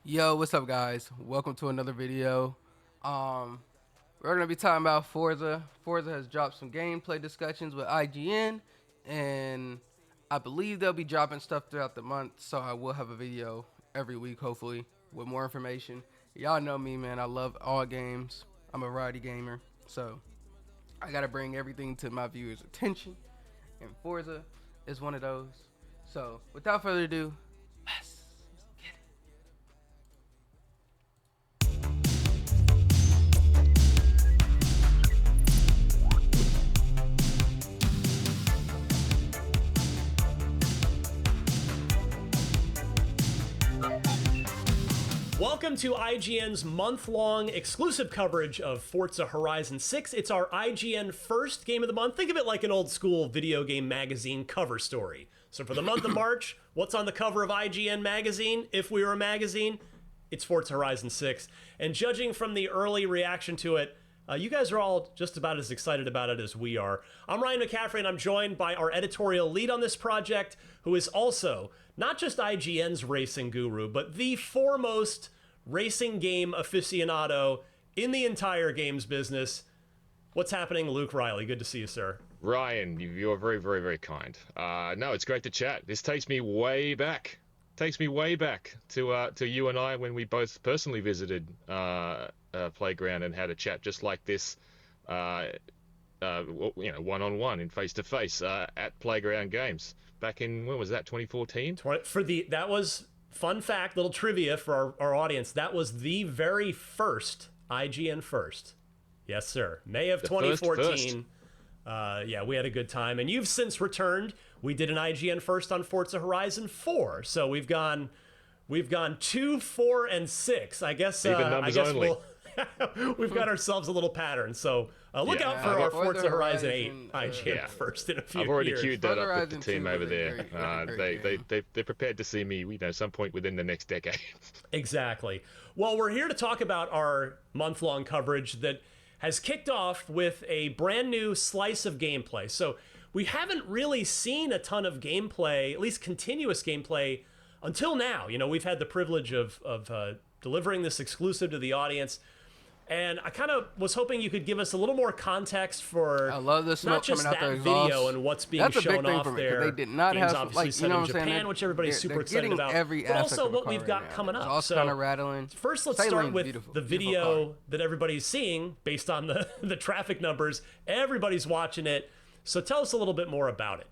Yo, what's up, guys? Welcome to another video. Um, we're gonna be talking about Forza. Forza has dropped some gameplay discussions with IGN, and I believe they'll be dropping stuff throughout the month. So I will have a video every week, hopefully, with more information. Y'all know me, man. I love all games. I'm a variety gamer, so I gotta bring everything to my viewers' attention, and Forza is one of those. So without further ado, let's get it. Welcome to IGN's month-long exclusive coverage of Forza Horizon 6. It's our IGN first game of the month. Think of it like an old-school video game magazine cover story. So for the month of March, what's on the cover of IGN magazine? If we were a magazine, it's Forza Horizon 6. And judging from the early reaction to it, you guys are all just about as excited about it as we are. I'm Ryan McCaffrey, and I'm joined by our editorial lead on this project, who is also not just IGN's racing guru, but the foremost racing game aficionado in the entire games business. What's happening, Luke Riley? Good to see you, sir. Ryan, you are very, very, very kind. No, it's great to chat. This takes me way back. Takes me way back to you and I when we both personally visited Playground and had a chat just like this, one-on-one and face-to-face at Playground Games back in, when was that, 2014? That was, fun fact, little trivia for our audience, that was the very first IGN first. Yes, sir. May of 2014. Yeah, we had a good time. And you've since returned. We did an IGN first on Forza Horizon 4. So we've gone 2, 4, and 6 I guess. Even numbers only. We've got ourselves a little pattern. So look out for our Forza Horizon 8 IGN first in a few years. I've already queued that up with the team over Horizon 2 there. They're prepared to see me, some point within the next decade. Exactly. Well, we're here to talk about our month-long coverage that has kicked off with a brand new slice of gameplay. So we haven't really seen a ton of gameplay, at least continuous gameplay, until now. We've had the privilege of delivering this exclusive to the audience. And I kind of was hoping you could give us a little more context for I love the smoke not just coming out that the video exhaust. and what's being That's a shown big thing off for me, 'cause there. they did not Games have, obviously like, set you know in what I'm saying? Japan, which everybody's super excited about. Every But also aspect what of a we've car got right now. coming up. Exhaust kind of rattling. First, let's start Saling's with beautiful. the Beautiful video car. that everybody's seeing based on the traffic numbers. Everybody's watching it. So tell us a little bit more about it.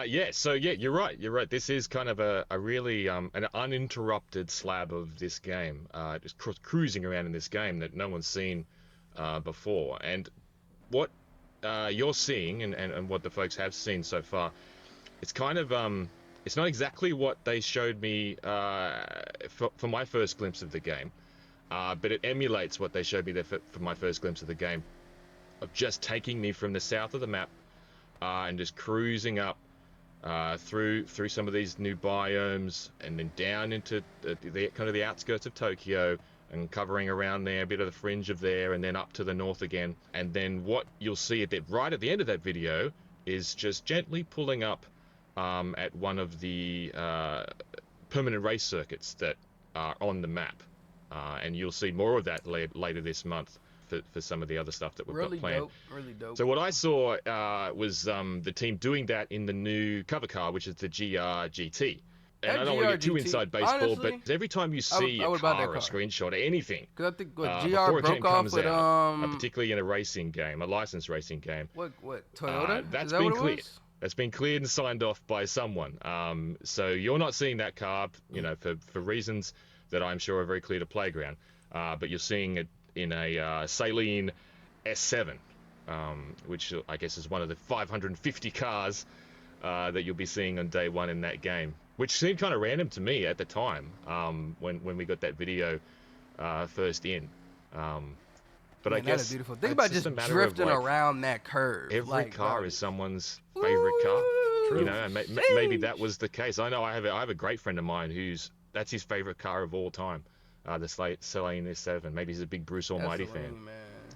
You're right. You're right. This is kind of a really an uninterrupted slab of this game, just cruising around in this game that no one's seen before. And what you're seeing and what the folks have seen so far, it's kind of it's not exactly what they showed me for my first glimpse of the game, but it emulates what they showed me there for my first glimpse of the game, of just taking me from the south of the map and just cruising up through some of these new biomes and then down into the kind of the outskirts of Tokyo and covering around there, a bit of the fringe of there, and then up to the north again. And then what you'll see right at the end of that video is just gently pulling up at one of the permanent race circuits that are on the map. And you'll see more of that later this month for some of the other stuff that we've got planned. Really dope. So what I saw was the team doing that in the new cover car, which is the GR-GT. And I don't want to get too inside baseball, honestly, but every time you see I a would buy that car, a car. screenshot, or anything, Because I think what before GR a game broke off comes with out, particularly in a racing game, a licensed racing game, what Toyota? that's Is that been what it cleared. was? That's been cleared and signed off by someone. So you're not seeing that car, for reasons that I'm sure are very clear to Playground. But you're seeing it in a Saleen S7, which I guess is one of the 550 cars that you'll be seeing on day one in that game, which seemed kind of random to me at the time when we got that video first in. But Man, I guess that is beautiful. Think it's about just just a matter drifting of, like, around that curve. every car bro. is someone's favorite car. Ooh, And maybe that was the case. I know I have a great friend of mine that's his favorite car of all time, the Saleen S7. Maybe he's a big Bruce Almighty That's fan. lame, man.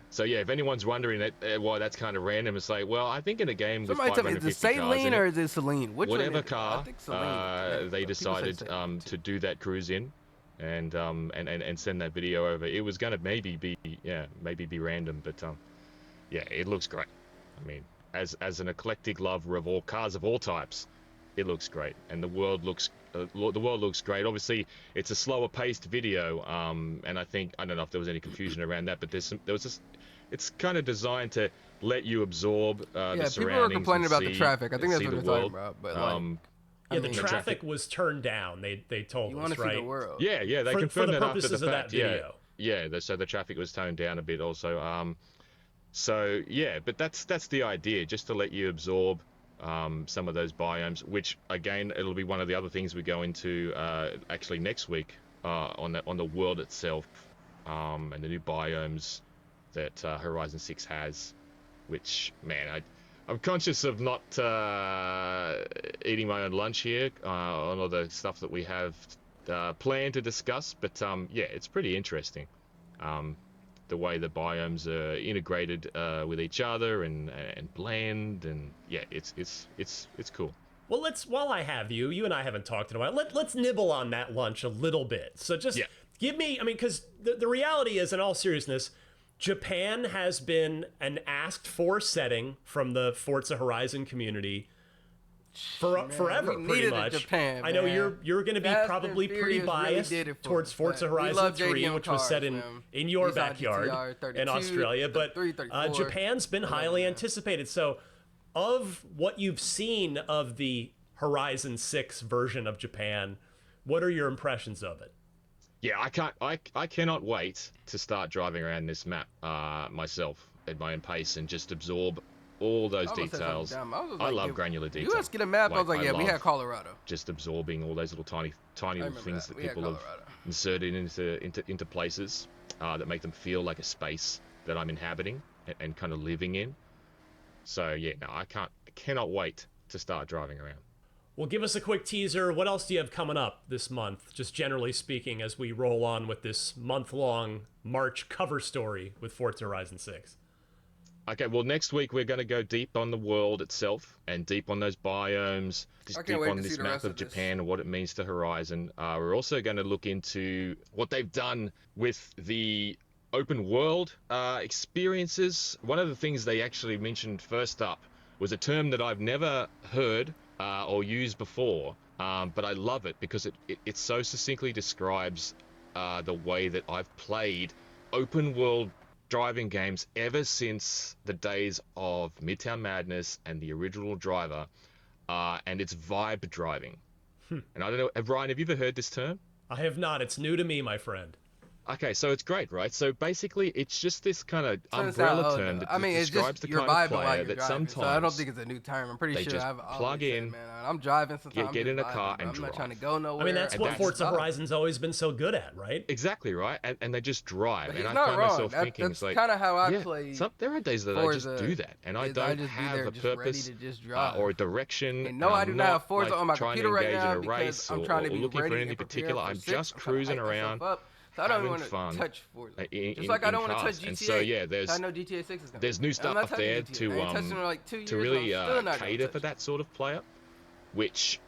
So yeah, if anyone's wondering why that's kind of random, it's like, well, I think in a game with Somebody tell me, is it 550 cars Saleen in or it, is it Celine? Which one whatever is it? I car think Celine. they People say decided Saleen, too. to do that cruise in, and send that video over. It was gonna maybe be random, but yeah, it looks great. I mean, as an eclectic lover of all cars of all types, it looks great, and the world looks great. Obviously, it's a slower paced video, and I don't know if there was any confusion around that, but it's kind of designed to let you absorb the Yeah, people were surroundings and complaining about the traffic. I think that's see what the they're talking world. about. But like, Yeah, I the mean, traffic was turned down. They told you us, want to right? see the world. Yeah, they for confirmed the that after purposes the of that fact. video. So the traffic was toned down a bit also. So yeah, but that's the idea, just to let you absorb some of those biomes, which again, it'll be one of the other things we go into actually next week on the world itself, and the new biomes that Horizon 6 has, which, man, I'm conscious of not eating my own lunch here on all the stuff that we have planned to discuss, but yeah, it's pretty interesting. The way the biomes are integrated with each other and blend, and yeah, it's cool. Well, while I have you, you and I haven't talked in a while. Let's nibble on that lunch a little bit. So just Yeah. give me, I mean, because the reality is, in all seriousness, Japan has been an asked for setting from the Forza Horizon community forever, we pretty needed much. Japan, I know man. you're going to be Fast and probably pretty Furious really biased did it for towards us, Forza but we Horizon love 3, JDM which was cars, set man. in your Nissan backyard GTR 32, in Australia, but 334. Japan's been highly anticipated. So, of what you've seen of the Horizon 6 version of Japan, what are your impressions of it? Yeah, I cannot wait to start driving around this map myself at my own pace and just absorb all those I almost said something details. dumb. I was I like, love if granular you detail. us get a map, I was like, yeah, we love had Colorado. just absorbing all those little tiny little remember things that. that We had people have Colorado. inserted into places that make them feel like a space that I'm inhabiting and kind of living in. So yeah, no, I cannot wait to start driving around. Well, give us a quick teaser. What else do you have coming up this month, just generally speaking, as we roll on with this month-long March cover story with Forza Horizon 6? Okay, well, next week we're going to go deep on the world itself and deep on those biomes, just I can't deep wait on to see this the map rest of of this. Japan and what it means to Horizon. We're also going to look into what they've done with the open world experiences. One of the things they actually mentioned first up was a term that I've never heard or used before, but I love it because it so succinctly describes the way that I've played open world driving games ever since the days of Midtown Madness and the original Driver, and it's vibe driving. And I don't know, Ryan, have you ever heard this term? I have not. It's new to me, my friend. Okay, so it's great, right? So basically, it's just this kind of Doesn't umbrella sound- term that I mean, it's describes just the you're kind of vibing while player you're that driving. sometimes So I don't think it's a new term. I'm pretty they sure just I've plug always in, said, man, I'm driving sometimes. get in a car vibing, and I'm not trying to drive. go nowhere. I mean, that's And what that's Forza vibe. Horizon's always been so good at, right? Exactly right, and they just drive, But and he's I not find wrong. myself thinking, That's it's like, kind of how I yeah, play. there are days that I Forza, just do that, and I is don't just be have there a just ready purpose to just drive. or a direction. And no, I do not have Forza like, on my trying computer to right engage now in a because race I'm or, trying to or be looking ready for anything and prepared particular. for I'm 6. just I'm trying to cruising hype myself around, up. So I don't even having want fun. to touch Forza. In, Just like I don't want to cars. touch GTA. And so yeah, I know GTA 6 is coming. there's new I'm stuff not touching there GTA. I ain't touching it in like 2 years. to really I'm still not gonna cater touch for it. that sort of player, which,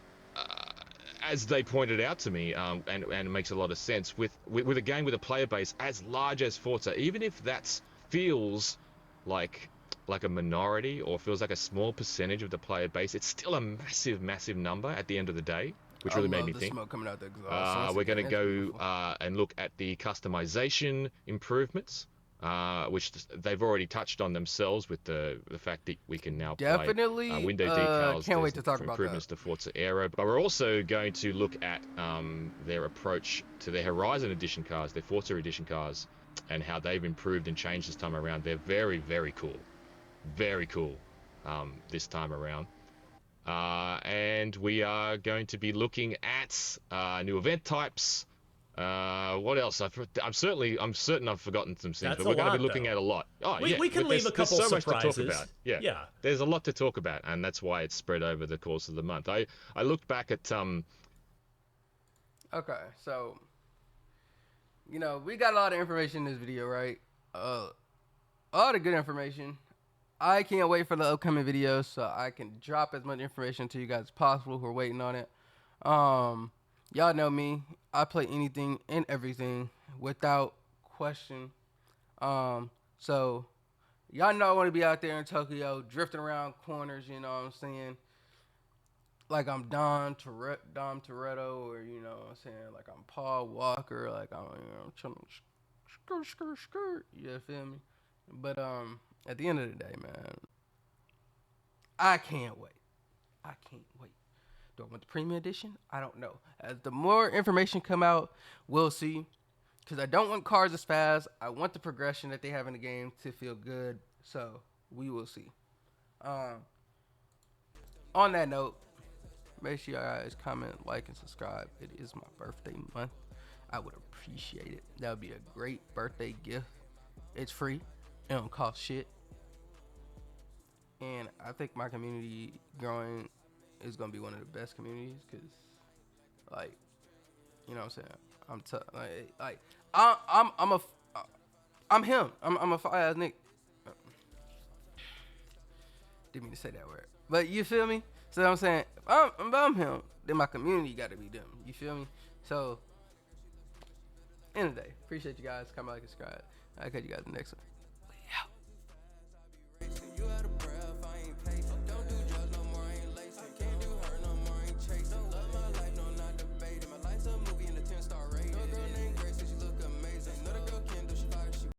as they pointed out to me, and it makes a lot of sense with a game with a player base as large as Forza, even if that feels like a minority or feels like a small percentage of the player base, it's still a massive number at the end of the day, which really made me think. Smoke coming out the exhaust. We're going to go and look at the customization improvements, which they've already touched on themselves with the fact that we can now Definitely, play window decals. can't wait There's to talk about improvements that. to Forza Aero, but we're also going to look at their approach to their Horizon Edition cars, their Forza Edition cars, and how they've improved and changed this time around. They're very cool, this time around. And we are going to be looking at new event types. What else? I'm certain I've forgotten some things, That's but we're going to be lot, looking though. at a lot. Oh, We- yeah. we can but leave a couple there's so much to surprises. talk about. Yeah. Yeah. There's a lot to talk about, and that's why it's spread over the course of the month. I looked back at Okay, so we got a lot of information in this video, right? A lot of good information. I can't wait for the upcoming videos so I can drop as much information to you guys as possible who are waiting on it. Y'all know me. I play anything and everything without question. So y'all know I want to be out there in Tokyo, drifting around corners. You know what I'm saying? Like I'm Dom Toretto, or you know what I'm saying? Like I'm Paul Walker. Like I'm trying to skirt. You feel me? But at the end of the day, man, I can't wait. I can't wait. Do I want the premium edition? I don't know. As the more information come out, we'll see. Because I don't want cars as fast. I want the progression that they have in the game to feel good. So we will see. Um, on that note, make sure you guys comment, like, and subscribe. It is my birthday month. I would appreciate it. That would be a great birthday gift. It's free. It don't cost shit. And I think my community growing is gonna be one of the best communities because, like, you know what I'm saying. Like I'm a I'm him. I'm a fire ass nigga. Didn't mean to say that word, but you feel me. So I'm saying if I'm him. Then my community got to be them. You feel me? So end of the day, appreciate you guys. Come like, subscribe. I'll catch you guys in the next one.